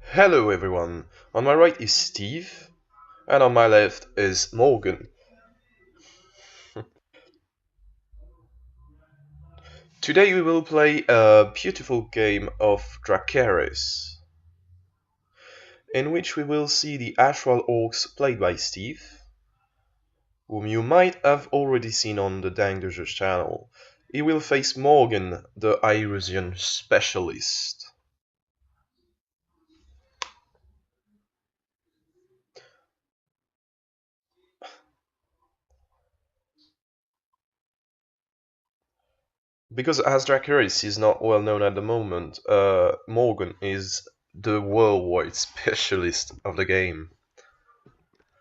Hello everyone, on my right is Steve, and on my left is Morgan. Today we will play a beautiful game of Drakerys, in which we will see the Ashral orcs played by Steve, whom you might have already seen on the Dangerous channel. He will face Morgan, the Irosian specialist. Because as Dracarys is not well known at the moment, Morgan is the worldwide specialist of the game.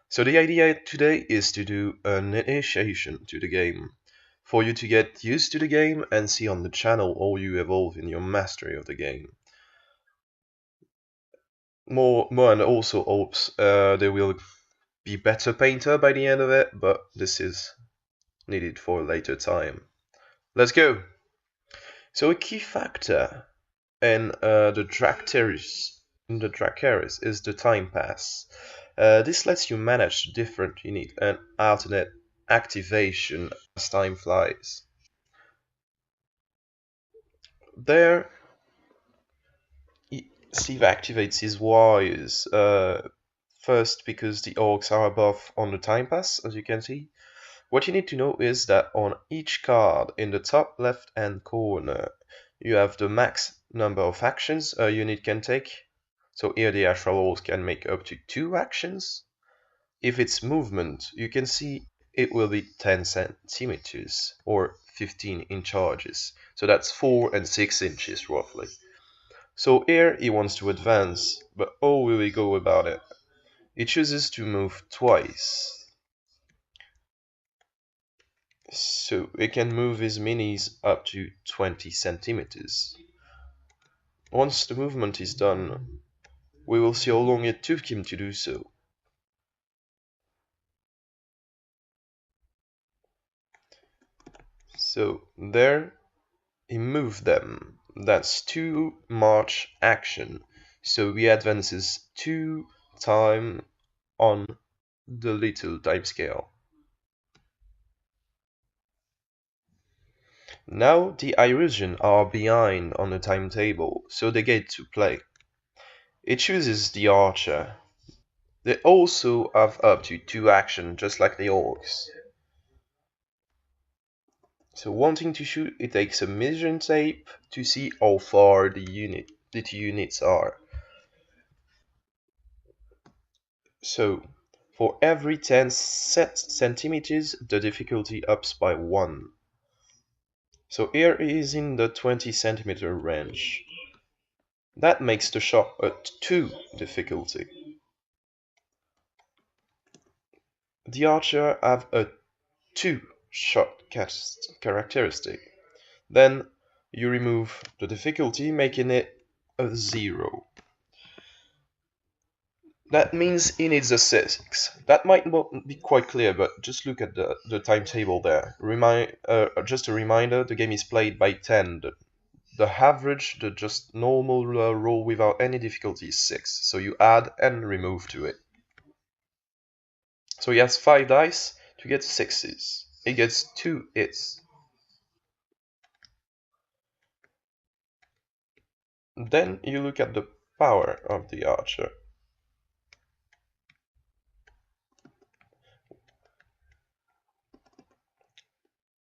So the idea today is to do an initiation to the game, for you to get used to the game and see on the channel how you evolve in your mastery of the game. Mohand also hopes they will be better painter by the end of it, but this is needed for a later time. Let's go! So a key factor in the Dracarys is the time pass. This lets you manage different unit and alternate activation as time flies. There, Steve activates his wires first because the orcs are above on the time pass, as you can see. What you need to know is that on each card in the top left hand corner, you have the max number of actions a unit can take. So here the Ashral orcs can make up to 2 actions. If it's movement, you can see it will be 10 centimeters or 15 in charges. So that's 4 and 6 inches roughly. So here he wants to advance, but how will he go about it? He chooses to move twice. So he can move his minis up to 20 centimeters. Once the movement is done, we will see how long it took him to do so. So there he moved them. That's 2 march action. So he advances 2 time on the little time scale. Now the Irosian are behind on the timetable, so they get to play. It chooses the archer. They also have up to 2 action, just like the orcs. So wanting to shoot, it takes a measuring tape to see how far the 2 units are. So for every 10 centimeters, the difficulty ups by 1. So here is in the 20 centimeter range. That makes the shot a 2 difficulty. The archer have a 2 shot characteristic. Then you remove the difficulty, making it a 0. That means he needs a 6. That might not be quite clear, but just look at the timetable there. Just a reminder, the game is played by 10. The average, the just normal roll without any difficulty is 6. So you add and remove to it. So he has 5 dice to get 6s. He gets 2 hits. Then you look at the power of the archer.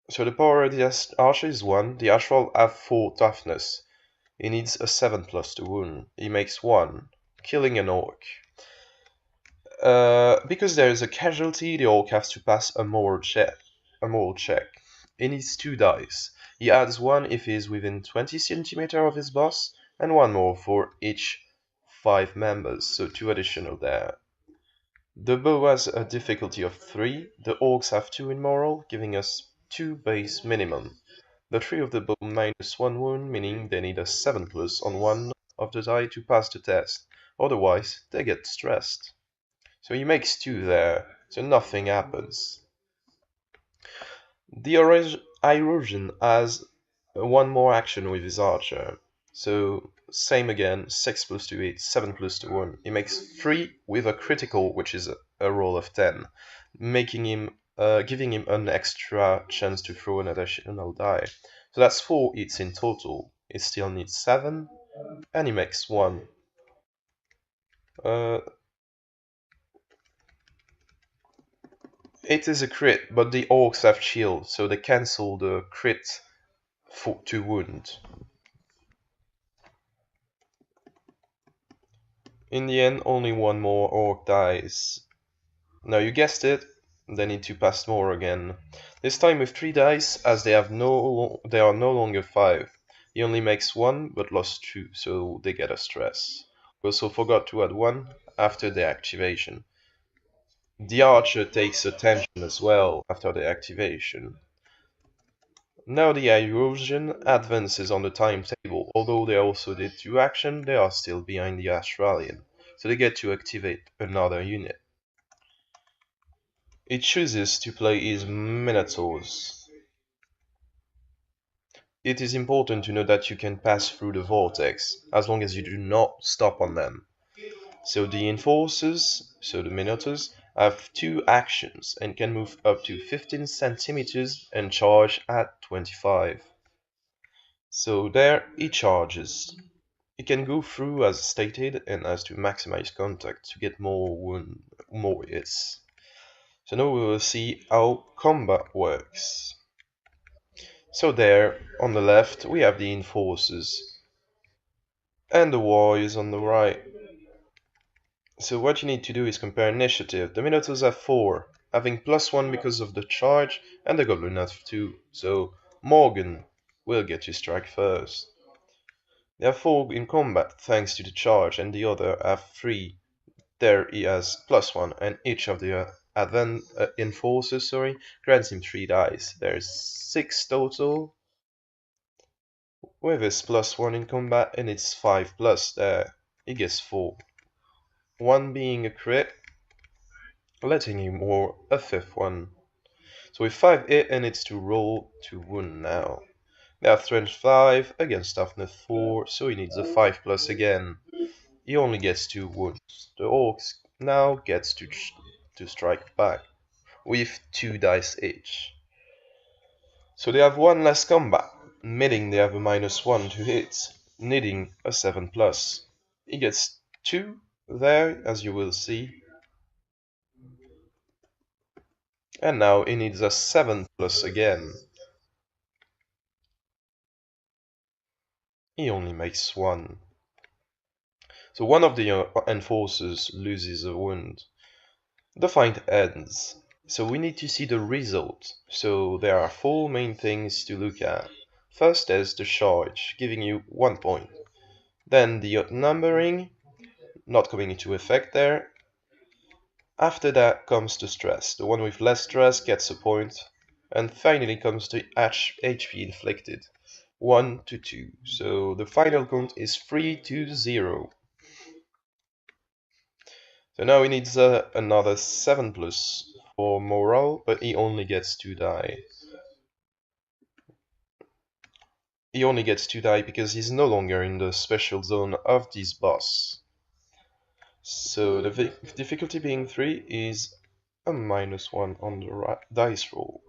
So the power of the archer is 1. The Ashral have 4 toughness. He needs a 7 plus to wound. He makes 1, killing an orc. Because there is a casualty, the orc has to pass a moral check. He needs 2 dice. He adds 1 if he is within 20 centimeters of his boss, and 1 more for each 5 members, so 2 additional there. The bow has a difficulty of 3. The orcs have 2 in moral, giving us 2 base minimum. The 3 of the bow minus 1 wound, meaning they need a 7 plus on 1 of the die to pass the test. Otherwise, they get stressed. So he makes 2 there, so nothing happens. The Irosian has 1 more action with his archer. So same again, 6 plus 2, 8, 7 plus 2, 1. He makes 3 with a critical, which is a roll of 10, making him, giving him an extra chance to throw an additional die. So that's 4 hits in total. He still needs 7, and he makes 1. It is a crit, but the orcs have shield, so they cancel the crit to wound. In the end, only one more orc dies. Now you guessed it, they need to pass more again. This time with 3 dice, as they are no longer 5. He only makes 1, but lost 2, so they get a stress. We also forgot to add 1 after the activation. The archer takes attention as well after the activation. Now the Irosian advances on the timetable. Although they also did 2 action, they are still behind the Australian, so they get to activate another unit. It chooses to play his Minotaurs. It is important to know that you can pass through the vortex, as long as you do not stop on them. So the Enforcers, so the Minotaurs, have 2 actions and can move up to 15 centimeters and charge at 25. So there he charges. He can go through as stated and has to maximize contact to get more hits. So now we will see how combat works. So there, on the left, we have the Enforcers, and the Warriors on the right. So what you need to do is compare initiative. The Minotaurs have 4, having +1 because of the charge, and the Goblin have 2. So Morgan will get to strike first. They have 4 in combat thanks to the charge, and the other have 3. There he has +1, and each of the Enforcers grants him 3 dice. There's 6 total, with his +1 in combat, and it's 5 plus there. He gets 4. 1 being a crit, letting him roll a 5th one. So with 5 hit, and it's to roll to wound now. They have strength 5 against toughness 4, so he needs a 5 plus again. He only gets 2 wounds. The orcs now gets to strike back with 2 dice each. So they have 1 less combat, meaning they have a -1 to hit, needing a 7 plus. He gets 2 there, as you will see. And now he needs a 7 plus again. He only makes 1. So one of the enforcers loses a wound. The fight ends. So we need to see the result. So there are 4 main things to look at. First there's the charge, giving you 1 point. Then the outnumbering, not coming into effect there. After that comes the stress. The one with less stress gets a point. And finally comes the HP inflicted, 1 to 2. So the final count is 3 to 0. So now he needs another 7 plus for morale, but he only gets 2 die. He only gets 2 die because he's no longer in the special zone of this boss. So the difficulty being 3 is a -1 on the dice roll.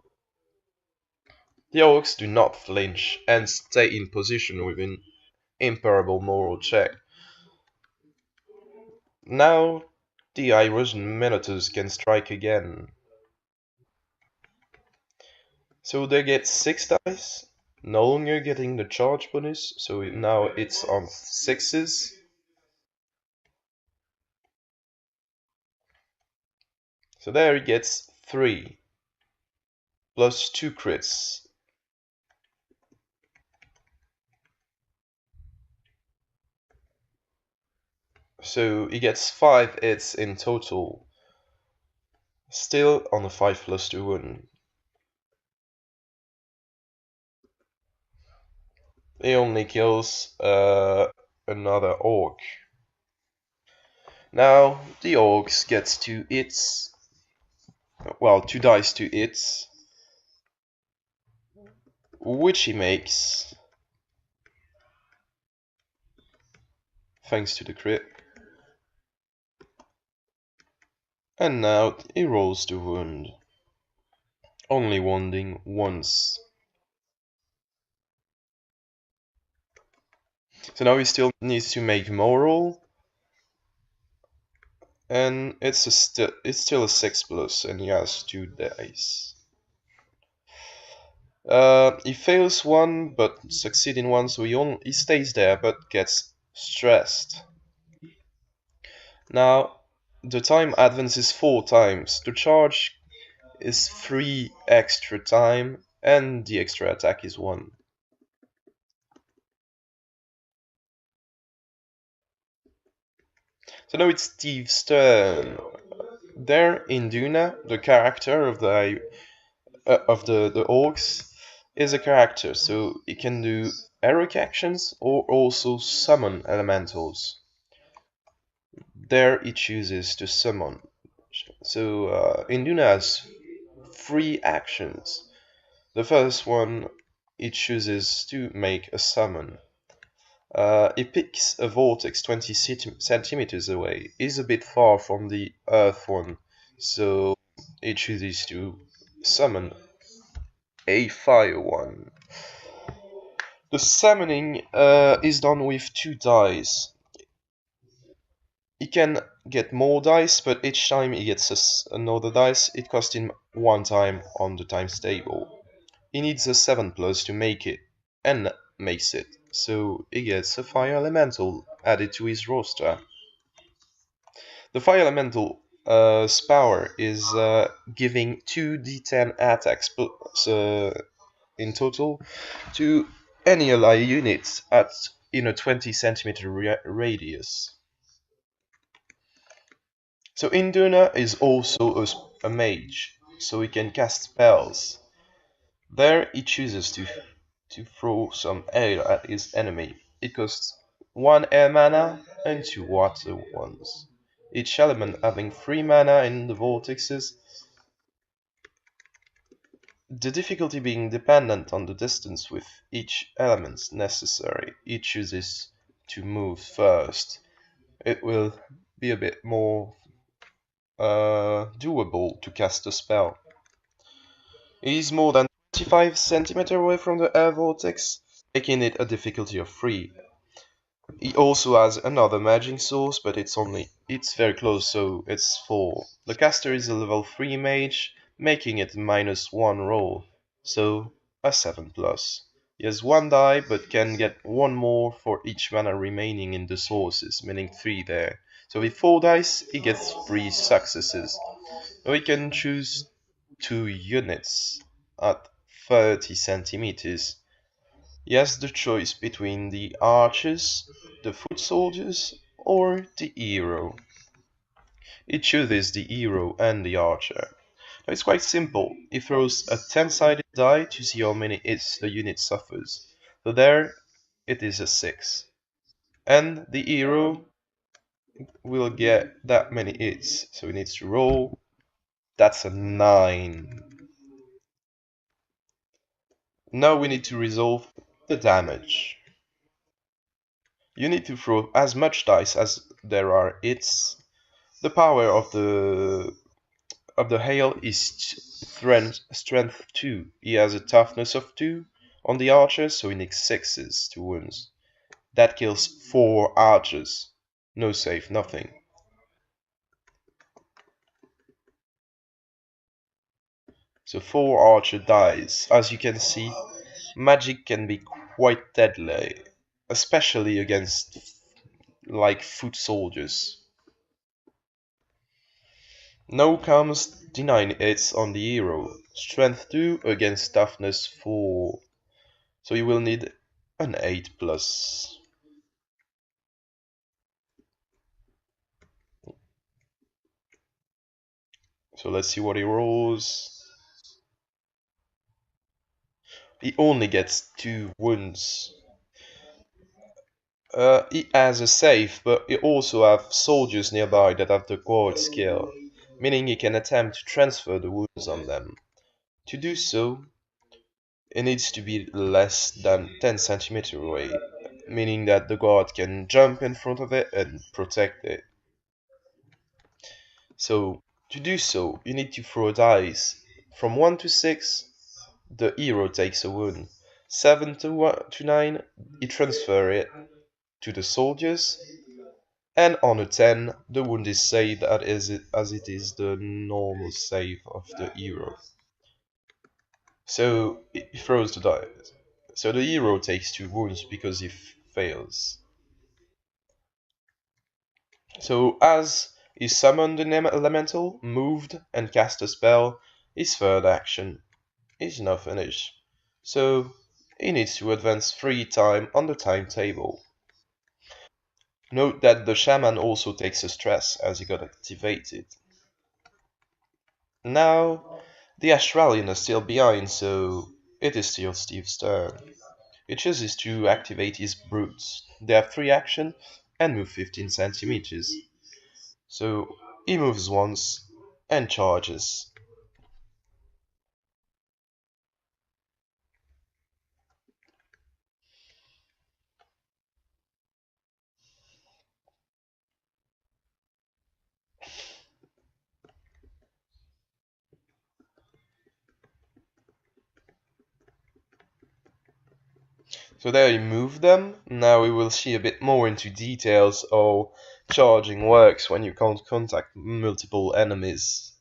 The orcs do not flinch and stay in position with an imparable moral check. Now the Irosian Minotaurs can strike again. So they get 6 dice, no longer getting the charge bonus, so now it's on 6s. So there he gets 3, plus 2 crits. So he gets 5 hits in total, still on a 5 plus 2 wound. He only kills another orc. Now the orcs gets 2 hits, well, 2 dice to hits, which he makes. thanks to the crit. And now he rolls the wound, only wounding once. So now he still needs to make more roll, and it's still a 6 plus, and he has 2 dice. He fails one, but succeeds in one, so he stays there, but gets stressed. Now, the time advances 4 times. The charge is 3 extra time, and the extra attack is 1. So now it's Steve's turn. There in Duna, the character of the orcs is a character, so it can do heroic actions or also summon elementals. There it chooses to summon. So Induna has 3 actions. The first one, it chooses to make a summon. It picks a vortex 20 centimeters away. It's a bit far from the earth one, so it chooses to summon a fire one. The summoning is done with 2 dice. He can get more dice, but each time he gets another dice, it costs him 1 time on the times table. He needs a 7 plus to make it, and makes it, so he gets a fire elemental added to his roster. The fire elemental power is giving 2d10 attacks in total to any ally units in a 20 centimeter radius. So Induna is also a mage, so he can cast spells. There he chooses to throw some air at his enemy. It costs 1 air mana and 2 water ones. Each element having 3 mana in the vortexes, the difficulty being dependent on the distance with each element necessary. He chooses to move first. It will be a bit more doable to cast a spell. It is more than 25 centimeters away from the air vortex, making it a difficulty of 3. He also has another magic source, but it's very close, so it's 4. The caster is a level 3 mage, making it -1 roll, so a 7 plus. He has 1 die, but can get 1 more for each mana remaining in the sources, meaning 3 there. So with 4 dice, he gets 3 successes. Now he can choose 2 units at 30 centimeters. He has the choice between the archers, the foot soldiers, or the hero. He chooses the hero and the archer. Now it's quite simple. He throws a 10-sided die to see how many hits the unit suffers. So there it is a 6. And the hero will get that many hits. So he needs to roll. That's a 9. Now we need to resolve the damage. You need to throw as much dice as there are hits. The power of the hail is strength 2. He has a toughness of 2 on the archer, so he needs 6s to wounds. That kills 4 archers. No save, nothing. So 4 archer dies. As you can see, magic can be quite deadly, especially against like foot soldiers. Now comes the 9 hits on the hero. Strength 2 against toughness 4. So you will need an 8 plus. So let's see what he rolls. He only gets 2 wounds. He has a save, but he also have soldiers nearby that have the guard skill, meaning he can attempt to transfer the wounds on them. To do so, it needs to be less than 10 centimeters away. meaning that the guard can jump in front of it and protect it. So to do so, you need to throw dice. From 1 to 6, the hero takes a wound. 7 to 9, you transfer it to the soldiers. And on a 10, the wound is saved as it is the normal save of the hero. So he throws the dice. So the hero takes 2 wounds because he fails. So as he summoned an elemental, moved, and cast a spell, his third action is now finished. So he needs to advance 3 times on the timetable. Note that the shaman also takes a stress as he got activated. Now the Ashralian is still behind, so it is still Steve's turn. He chooses to activate his brutes. They have 3 action and move 15 centimeters. So he moves once and charges. So there he moved them. Now we will see a bit more into details how charging works when you can't contact multiple enemies.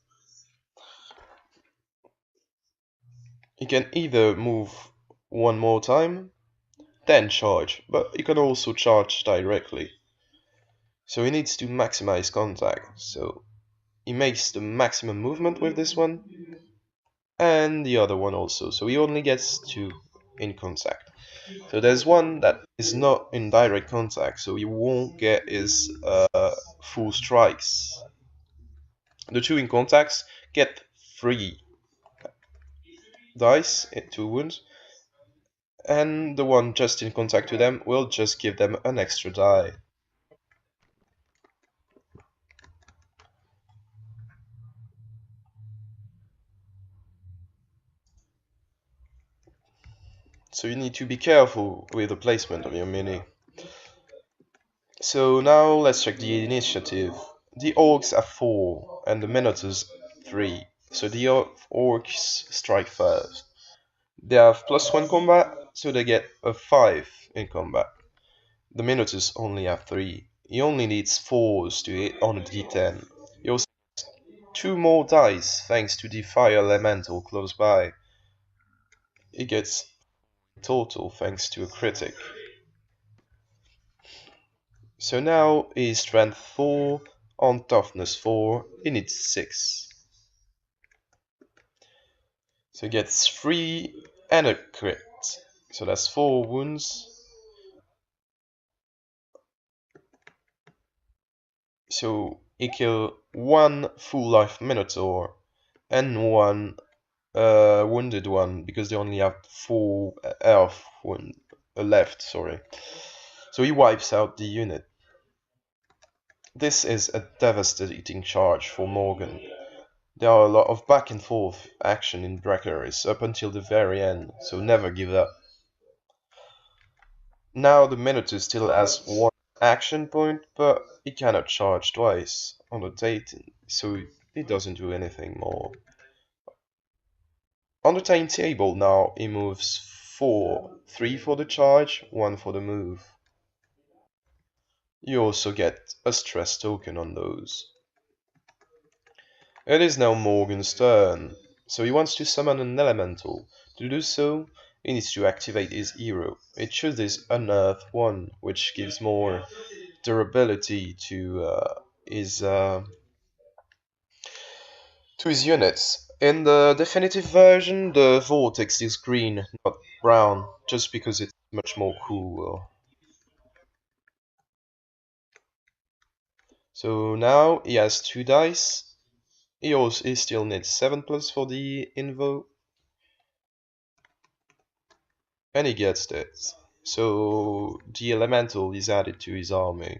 You can either move one more time, then charge, but you can also charge directly. So he needs to maximize contact. So he makes the maximum movement with this one, and the other one also. So he only gets 2 in contact. So there's one that is not in direct contact, so he won't get his full strikes. The 2 in contacts get 3 dice, 2 wounds, and the one just in contact to them will just give them an extra die. So you need to be careful with the placement of your mini. So now let's check the initiative. The orcs have 4 and the minotaurs 3. So the orcs strike first. They have +1 combat, so they get a 5 in combat. The minotaurs only have 3. He only needs 4s to hit on a d10. He also has 2 more dice thanks to the fire elemental close by. He gets total thanks to a critic. So now he's strength 4 on toughness 4. He needs 6. So he gets 3 and a crit. So that's 4 wounds. So he killed 1 full life minotaur and 1 wounded one because they only have 4 health left. Sorry. So he wipes out the unit. This is a devastating charge for Morgan. There are a lot of back and forth action in Drakerys up until the very end, so never give up. Now the Minotaur still has 1 action point, but he cannot charge twice on the Titan, so he doesn't do anything more. On the timetable now he moves 4, 3 for the charge, 1 for the move. You also get a stress token on those. It is now Morgan's turn, so he wants to summon an elemental. To do so, he needs to activate his hero. It chooses Unearth 1, which gives more durability to his units. In the definitive version, the vortex is green, not brown, just because it's much more cool. So now he has 2 dice. He still needs 7+ for the invo, and he gets it. So the elemental is added to his army.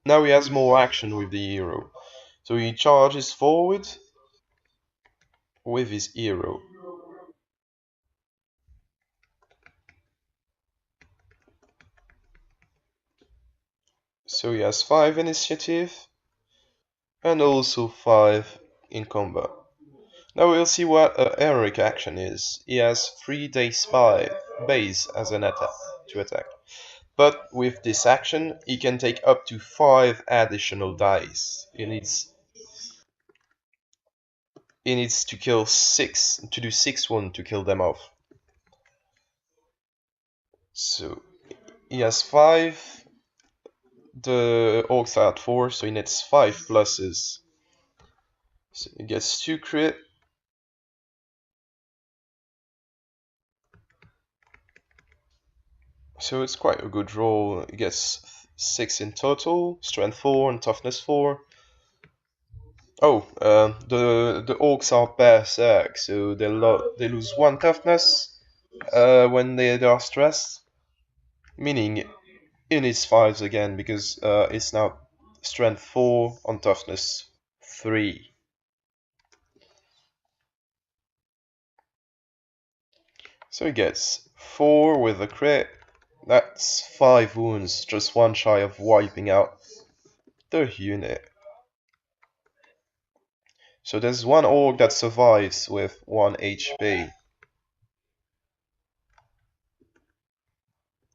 Now he has more action with the hero. So he charges forward. with his hero. So he has 5 initiative and also 5 in combat. Now we'll see what a heroic action is. He has 3 days 5 base as an attack to attack. But with this action, he can take up to 5 additional dice. He needs to kill 6, to do 6 wounds to kill them off. So he has 5, the orcs are at 4, so he needs 5 pluses. So he gets 2 crit. So it's quite a good roll. He gets 6 in total, strength 4 and toughness 4. Oh, the orcs are berserk, so they lose 1 toughness when they are stressed, meaning in its 5s again, because it's now strength 4 on toughness 3. So he gets 4 with a crit. That's 5 wounds, just one shy of wiping out the unit. So there's one orc that survives with 1 HP.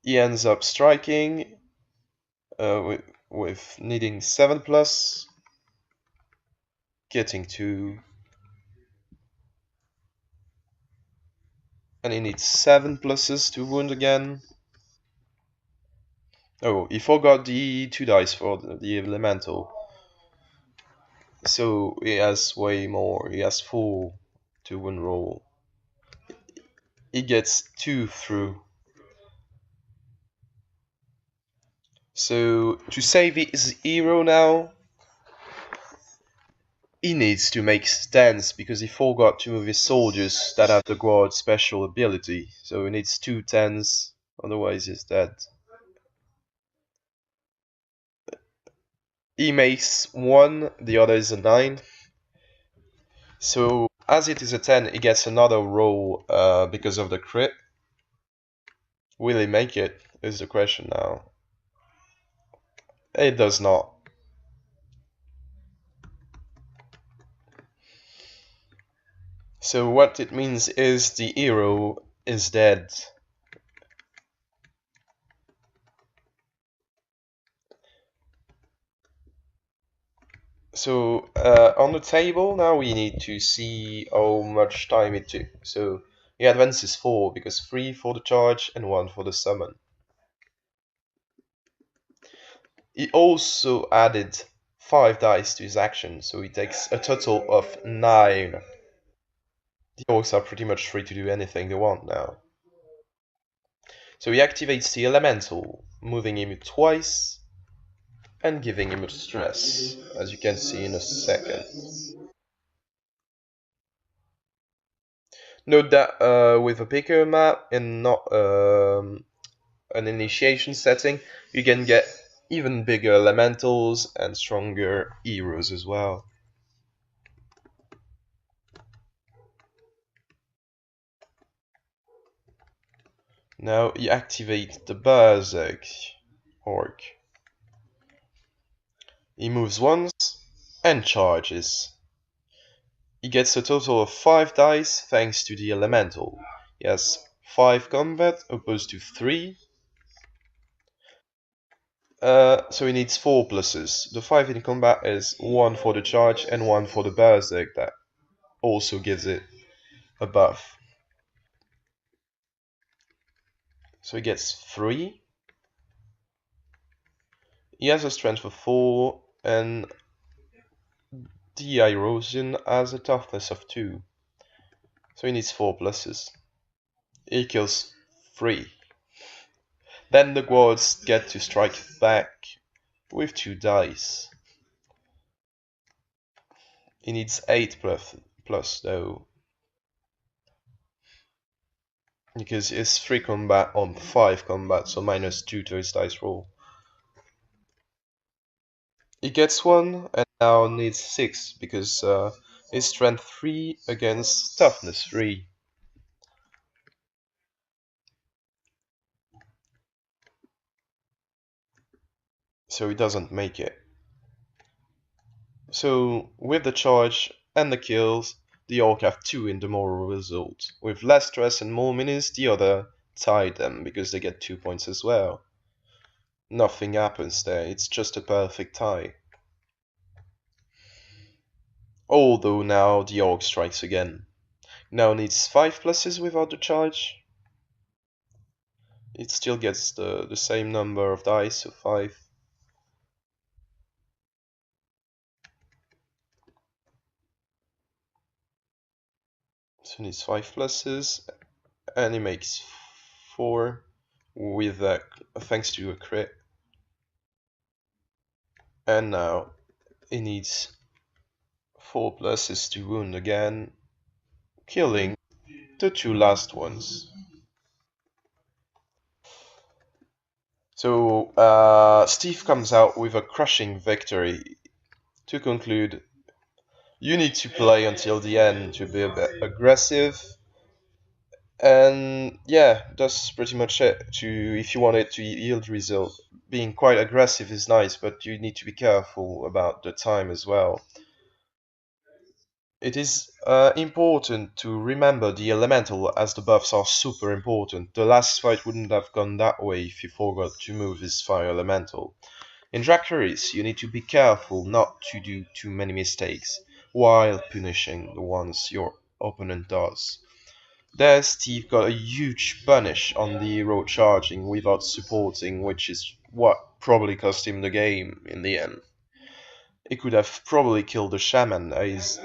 He ends up striking with needing 7 plus, getting 2, and he needs 7 pluses to wound again. Oh, he forgot the 2 dice for the elemental. So he has way more. He has 4 to wound roll. He gets 2 through. So to save his hero now, he needs to make stands because he forgot to move his soldiers that have the guard special ability. So he needs 2 tens, otherwise he's dead. He makes 1, the other is a 9. So as it is a 10, he gets another roll because of the crit. Will he make it, is the question now. It does not. So what it means is the hero is dead. So on the table now we need to see how much time it took. So he advances 4 because 3 for the charge and 1 for the summon. He also added 5 dice to his action, so he takes a total of 9. The orcs are pretty much free to do anything they want now. So he activates the elemental, moving him twice and giving him a stress, as you can see in a second. Note that with a picker map and not an initiation setting, you can get even bigger elementals and stronger heroes as well. Now you activate the Berserk Orc. He moves once and charges. He gets a total of 5 dice thanks to the elemental. He has 5 combat opposed to 3. So he needs 4 pluses. The 5 in combat is 1 for the charge and 1 for the Berserk that also gives it a buff. So he gets 3. He has a strength of 4 and the Irosian has a toughness of 2. So he needs 4 pluses. He kills 3. Then the guards get to strike back with 2 dice. He needs 8 plus though, because it's 3 combat on 5 combat, so minus 2 to his dice roll. He gets 1 and now needs 6 because is strength 3 against toughness 3. So he doesn't make it. So with the charge and the kills, the Orc have 2 in the moral result. With less stress and more minis, the other tied them because they get 2 points as well. Nothing happens there, it's just a perfect tie. Although now the Orc strikes again. Now needs 5 pluses without the charge. It still gets the same number of dice, so 5. So he needs 5 pluses, and he makes 4 with thanks to a crit. And now he needs 4 pluses to wound again, killing the 2 last ones. So Steve comes out with a crushing victory. To conclude, you need to play until the end to be a bit aggressive. And yeah, that's pretty much it. If you want it to yield result, being quite aggressive is nice, but you need to be careful about the time as well. It is important to remember the elemental, as the buffs are super important. The last fight wouldn't have gone that way if you forgot to move his fire elemental. In Drakerys, you need to be careful not to do too many mistakes, while punishing the ones your opponent does. There Steve got a huge punish on the hero charging without supporting, which is what probably cost him the game in the end. He could have probably killed the shaman as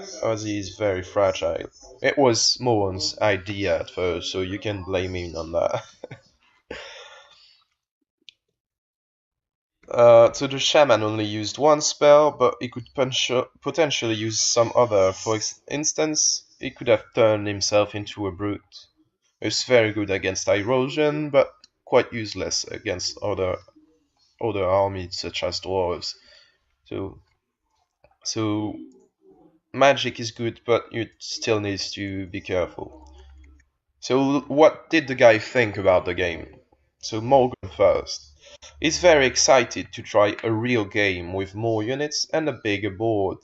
he is very fragile. It was Mohand's idea at first, so you can blame him on that. So the shaman only used one spell, but he could potentially use some other. For instance, he could have turned himself into a brute. It's very good against Irosian, but quite useless against other armies such as dwarves. So so magic is good, but you still need to be careful. So what did the guy think about the game? So Morgan first. He's very excited to try a real game with more units and a bigger board.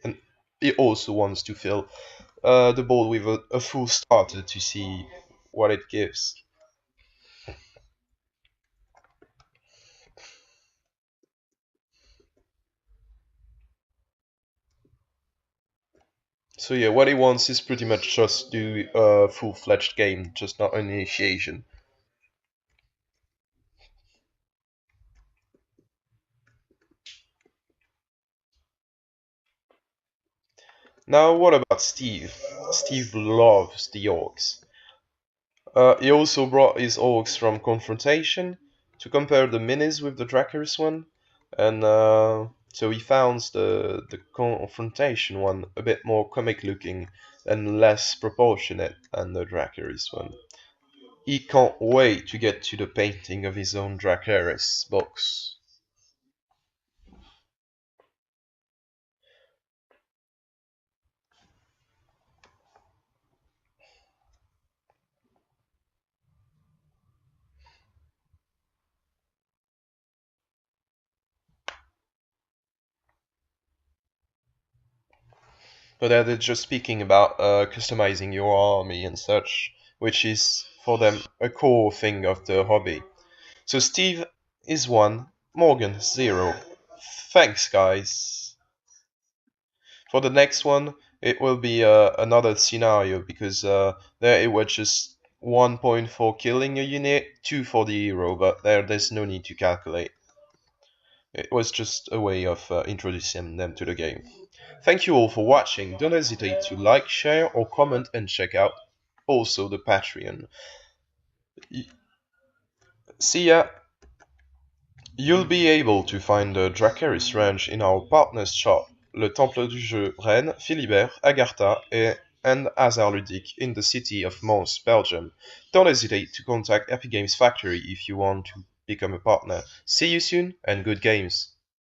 And he also wants to fill the board with a full starter to see what it gives. So yeah, what he wants is pretty much just do a full-fledged game, just not an initiation. Now what about Steve? Steve loves the orcs. He also brought his orcs from Confrontation to compare the minis with the Drakerys one, and so he found the Confrontation one a bit more comic looking and less proportionate than the Drakerys one. He can't wait to get to the painting of his own Drakerys box. But they're just speaking about customizing your army and such, which is for them a core thing of the hobby. So Steve is 1, Morgan 0. Thanks, guys. For the next one, it will be another scenario because there it was just 1 point for killing a unit, 2 for the hero, but there's no need to calculate. It was just a way of introducing them to the game. Thank you all for watching. Don't hesitate to like, share, or comment, and check out also the Patreon. See ya! You'll be able to find the Drakerys range in our partners shop, Le Temple du Jeu Renne, Philibert, Agharta, and Hasard Ludique in the city of Mons, Belgium. Don't hesitate to contact Epic Games Factory if you want to become a partner. See you soon and good games!